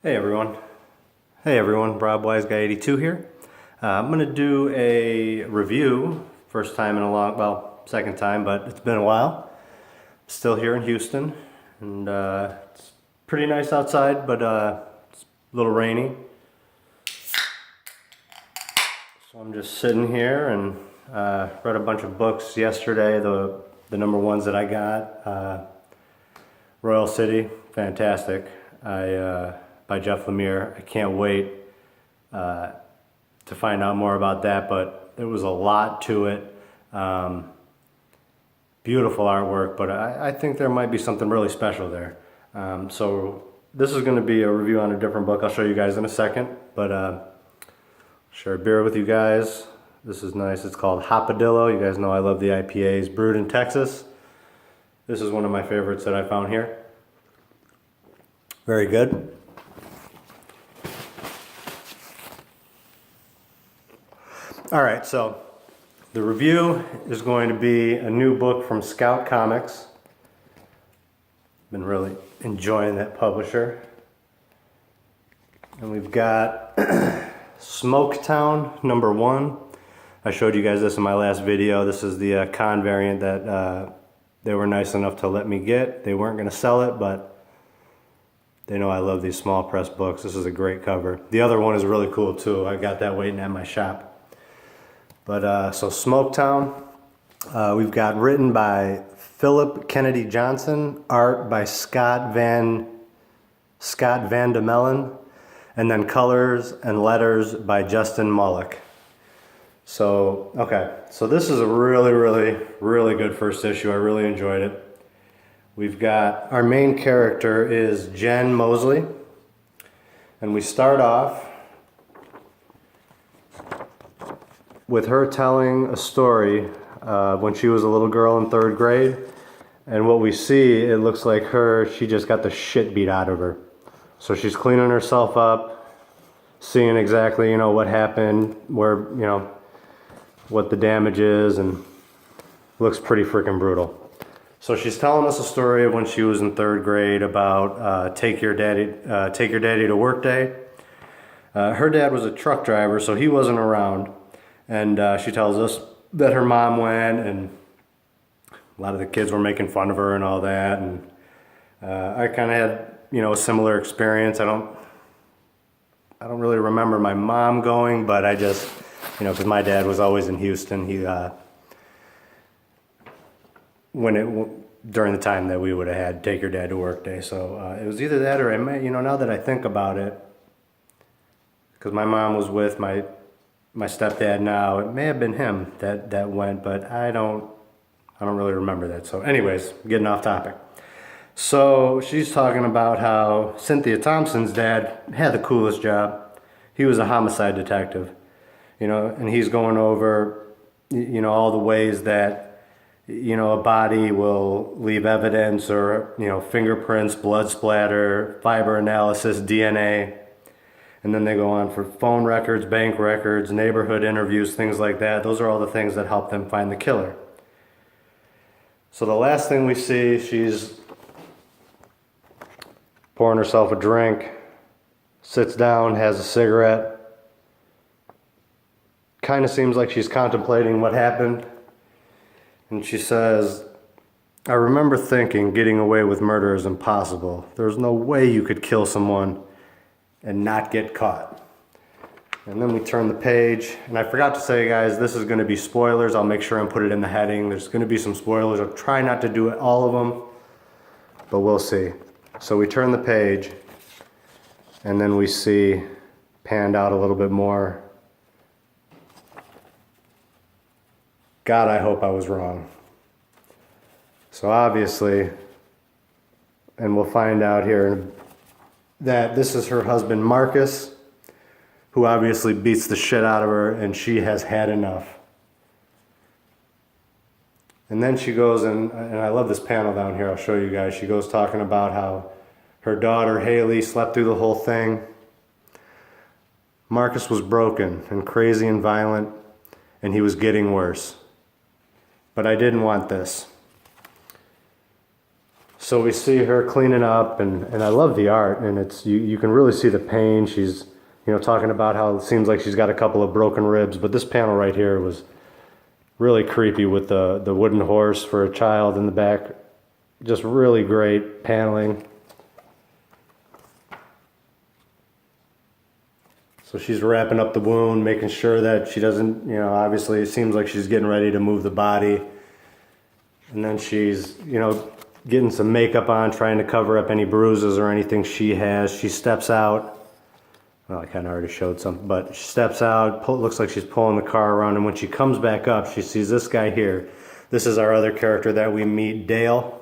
Hey everyone. Hey everyone, Rob Wiseguy 82 here. I'm going to do a review, first time in a long, well, second time, but it's been a while. Still here in Houston, and it's pretty nice outside, but it's a little rainy. So I'm just sitting here and read a bunch of books yesterday, the number ones that I got. Royal City, fantastic. By Jeff Lemire. I can't wait to find out more about that, but there was a lot to it. Beautiful artwork, but I think there might be something really special there. So this is going to be a review on a different book. I'll show you guys in a second, but share a beer with you guys. This is nice. It's called Hopadillo. You guys know I love the IPAs brewed in Texas. This is one of my favorites that I found here. Very good. All right, so the review is going to be a new book from Scout Comics. Been really enjoying that publisher. And we've got Smoketown #1. I showed you guys this in my last video. This is the con variant that they were nice enough to let me get. They weren't going to sell it, but they know I love these small press books. This is a great cover. The other one is really cool too. I got that waiting at my shop. But so Smoketown, we've got written by Philip Kennedy Johnson, art by Scott Van de Mellen, and then colors and letters by Justin Mullock. So, okay, so this is a really good first issue. I really enjoyed it. We've got, our main character is Jen Mosley, and we start off with her telling a story when she was a little girl in 3rd grade. And what we see, it looks like she just got the shit beat out of her. So she's cleaning herself up, seeing exactly, what happened, where, what the damage is, and looks pretty freaking brutal. So she's telling us a story of when she was in 3rd grade about take your daddy to work day. Her dad was a truck driver, so he wasn't around. And she tells us that her mom went, and a lot of the kids were making fun of her and all that. And I kind of had, a similar experience. I don't really remember my mom going, but I just, because my dad was always in Houston. He during the time that we would have had take your dad to work day. So it was either that or I may, now that I think about it, because my mom was with my stepdad now. It may have been him that went, but I don't really remember that. So anyways, getting off topic. So she's talking about how Cynthia Thompson's dad had the coolest job. He was a homicide detective, and he's going over, all the ways that, a body will leave evidence or, fingerprints, blood splatter, fiber analysis, DNA. And then they go on for phone records, bank records, neighborhood interviews, things like that. Those are all the things that help them find the killer. So the last thing we see, she's pouring herself a drink, sits down, has a cigarette. Kind of seems like she's contemplating what happened. And she says, I remember thinking getting away with murder is impossible. There's no way you could kill someone and not get caught. And then we turn the page, and I forgot to say, guys, this is going to be spoilers. I'll make sure and put it in the heading. There's going to be some spoilers. I'll try not to do it, all of them, but we'll see. So we turn the page, and then we see, panned out a little bit more. God, I hope I was wrong. So obviously, and we'll find out here, that this is her husband Marcus, who obviously beats the shit out of her, and she has had enough. And then she goes, and I love this panel down here, I'll show you guys. She goes talking about how her daughter Haley slept through the whole thing. Marcus was broken and crazy and violent, and he was getting worse. But I didn't want this. So we see her cleaning up, and I love the art, and it's you can really see the pain. She's, you know, talking about how it seems like she's got a couple of broken ribs, but this panel right here was really creepy with the wooden horse for a child in the back. Just really great paneling. So she's wrapping up the wound, making sure that she doesn't, you know, obviously it seems like she's getting ready to move the body. And then she's, you know, getting some makeup on, trying to cover up any bruises or anything she has. She steps out. Well, I kind of already showed something, but she steps out, looks like she's pulling the car around, and when she comes back up, she sees this guy here. This is our other character that we meet, Dale.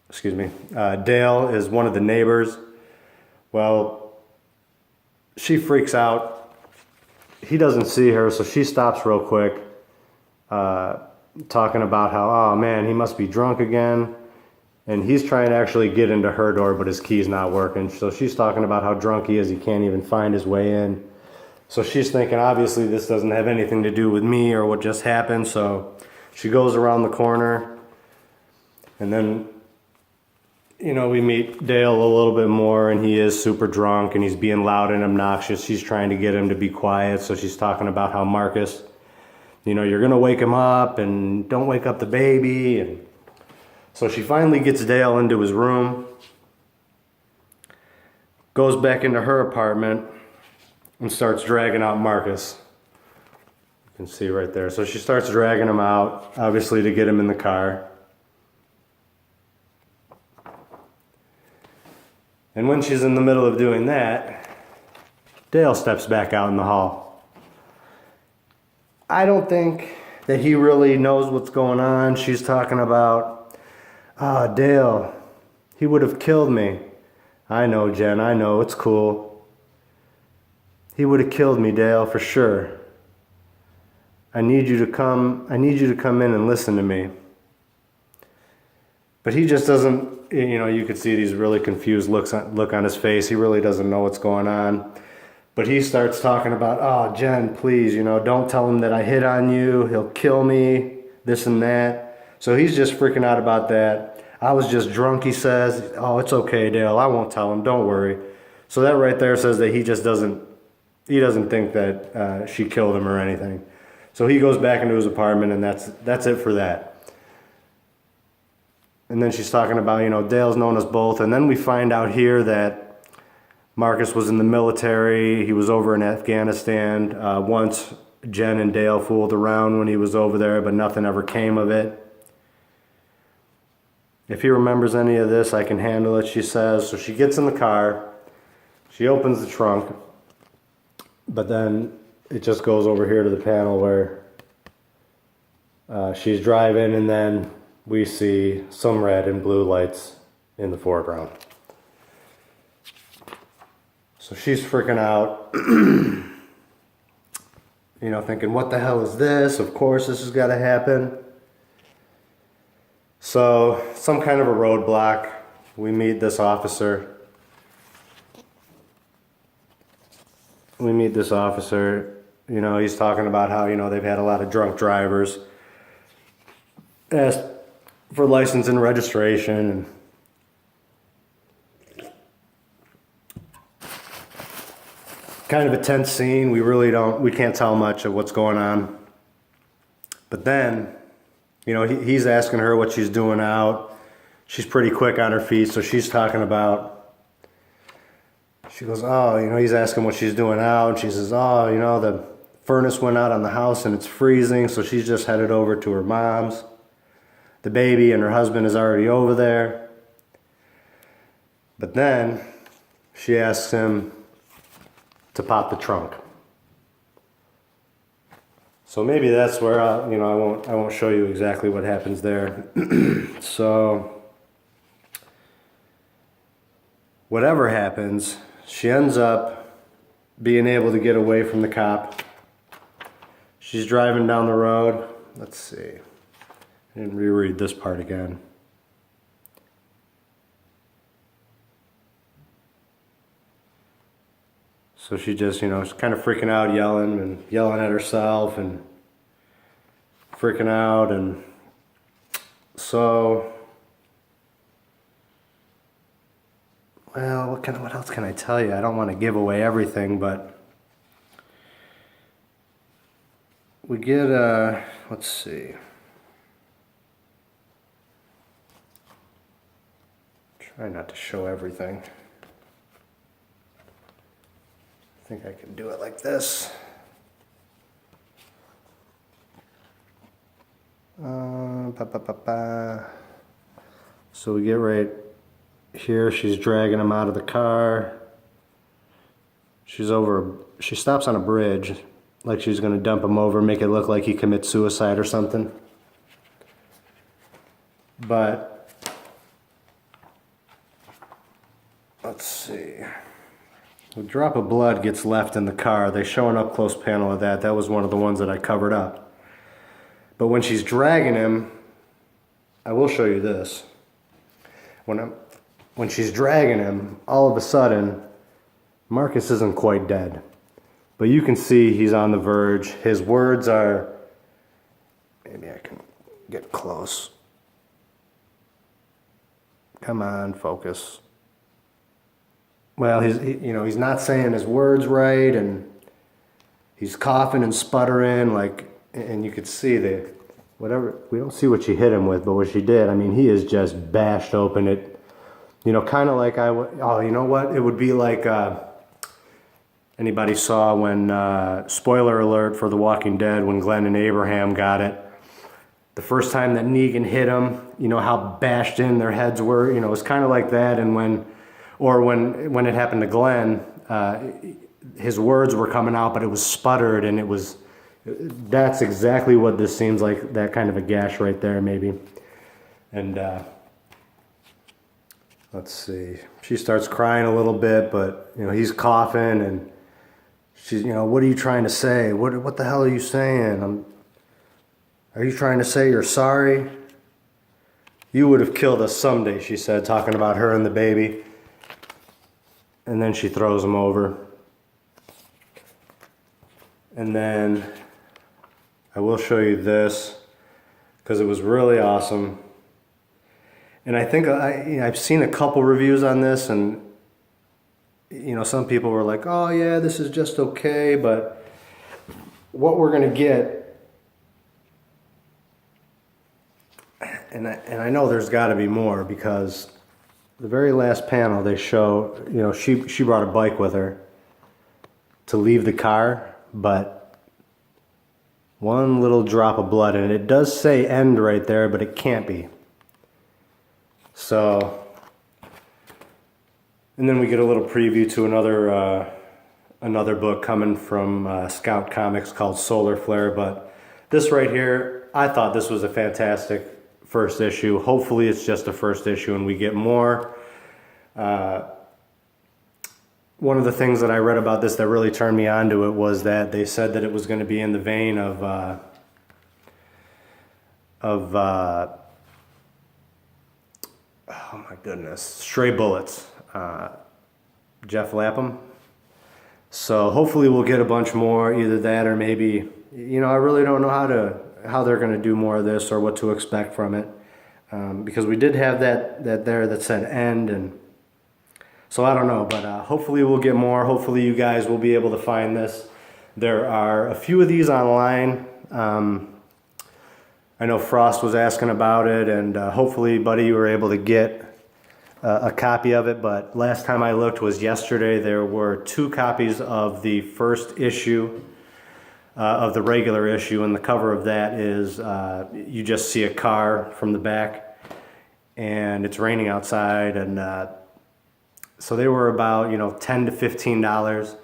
Excuse me. Dale is one of the neighbors. Well, she freaks out. He doesn't see her, so she stops real quick, talking about how, oh man, he must be drunk again. And he's trying to actually get into her door, but his key's not working. So she's talking about how drunk he is, he can't even find his way in. So she's thinking, obviously this doesn't have anything to do with me or what just happened. So she goes around the corner, and then, you know, we meet Dale a little bit more, and he is super drunk and he's being loud and obnoxious. She's trying to get him to be quiet. So she's talking about how Marcus, you know, you're gonna wake him up and don't wake up the baby. And so she finally gets Dale into his room, goes back into her apartment, and starts dragging out Marcus. You can see right there. So she starts dragging him out, obviously to get him in the car. And when she's in the middle of doing that, Dale steps back out in the hall. I don't think that he really knows what's going on. She's talking about, Dale, he would have killed me. I know, Jen, I know, it's cool. He would have killed me, Dale, for sure. I need you to come in and listen to me. But he just doesn't, you know, you could see these really confused look on his face. He really doesn't know what's going on. But he starts talking about, oh, Jen, please, you know, don't tell him that I hit on you. He'll kill me, this and that. So he's just freaking out about that. I was just drunk, he says. Oh, it's okay, Dale. I won't tell him. Don't worry. So that right there says that he doesn't think that she killed him or anything. So he goes back into his apartment, and that's it for that. And then she's talking about, you know, Dale's known us both. And then we find out here that Marcus was in the military. He was over in Afghanistan. Once Jen and Dale fooled around when he was over there, but nothing ever came of it. If he remembers any of this, I can handle it, she says. So she gets in the car. She opens the trunk. But then it just goes over here to the panel where she's driving, and then we see some red and blue lights in the foreground. So she's freaking out, you know, thinking, what the hell is this? Of course this has got to happen. So some kind of a roadblock. We meet this officer. You know, he's talking about how, you know, they've had a lot of drunk drivers asked for license and registration, and kind of a tense scene. We can't tell much of what's going on. But then, you know, he's asking her what she's doing out. She's pretty quick on her feet, so she's talking about, she goes, oh, you know, he's asking what she's doing out, and she says, oh, you know, the furnace went out on the house and it's freezing, so she's just headed over to her mom's. The baby and her husband is already over there. But then she asks him to pop the trunk. So maybe that's where I won't show you exactly what happens there. So whatever happens, she ends up being able to get away from the cop. She's driving down the road. Let's see. I didn't reread this part again. So she just, you know, she's kind of freaking out, yelling at herself and freaking out. And so well, what else can I tell you? I don't want to give away everything, but we get, let's see. Try not to show everything. I think I can do it like this. So we get right here, she's dragging him out of the car. She stops on a bridge, like she's gonna dump him over, make it look like he commits suicide or something. But, let's see. A drop of blood gets left in the car. They show an up-close panel of that. That was one of the ones that I covered up. But when she's dragging him, I will show you this. When she's dragging him, all of a sudden, Marcus isn't quite dead. But you can see he's on the verge. His words are, maybe I can get close. Come on, focus. Well, he's not saying his words right, and he's coughing and sputtering, and you could see whatever, we don't see what she hit him with, but what she did, I mean, he is just bashed open. It, kind of like oh, you know what? It would be like, anybody saw when, spoiler alert for The Walking Dead, when Glenn and Abraham got it. The first time that Negan hit him, how bashed in their heads were, it was kind of like that. And when it happened to Glenn, his words were coming out, but it was sputtered, and that's exactly what this seems like, that kind of a gash right there, maybe. And let's see, she starts crying a little bit, but he's coughing, and she's, what are you trying to say? What the hell are you saying? Are you trying to say you're sorry? You would have killed us someday, she said, talking about her and the baby. And then she throws him over. And then I will show you this, because it was really awesome. And I think I've seen a couple reviews on this, and some people were like, oh yeah, this is just okay, but what we're gonna get, and I know there's got to be more, because the very last panel they show, she brought a bike with her to leave the car, but one little drop of blood, and it does say end right there, but it can't be. So, and then we get a little preview to another book coming from Scout Comics called Solar Flare. But this right here, I thought this was a fantastic first issue. Hopefully it's just a first issue and we get more. One of the things that I read about this that really turned me on to it was that they said that it was going to be in the vein of oh my goodness, Stray Bullets, Jeff Lapham. So hopefully we'll get a bunch more, either that or maybe, I really don't know how they're going to do more of this or what to expect from it, because we did have that there that said end, and so I don't know, but hopefully we'll get more. Hopefully you guys will be able to find this. There are a few of these online. I know Frost was asking about it, and hopefully, buddy, you were able to get a copy of it. But last time I looked was yesterday. There were 2 copies of the first issue of the regular issue, and the cover of that is you just see a car from the back, and it's raining outside, and so they were about $10 to $15.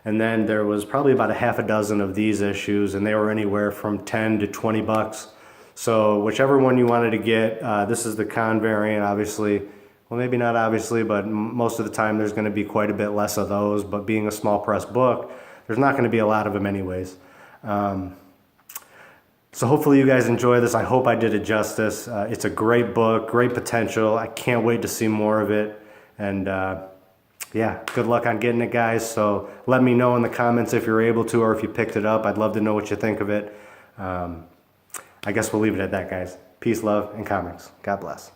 And then there was probably about a half a dozen of these issues, and they were anywhere from 10 to 20 bucks. So whichever one you wanted to get, this is the con variant, obviously. Well, maybe not obviously, but most of the time there's going to be quite a bit less of those. But being a small press book, there's not going to be a lot of them anyways. So hopefully you guys enjoy this. I hope I did it justice. It's a great book, great potential. I can't wait to see more of it. And yeah, good luck on getting it, guys. So let me know in the comments if you're able to, or if you picked it up. I'd love to know what you think of it. I guess we'll leave it at that, guys. Peace, love, and comics. God bless.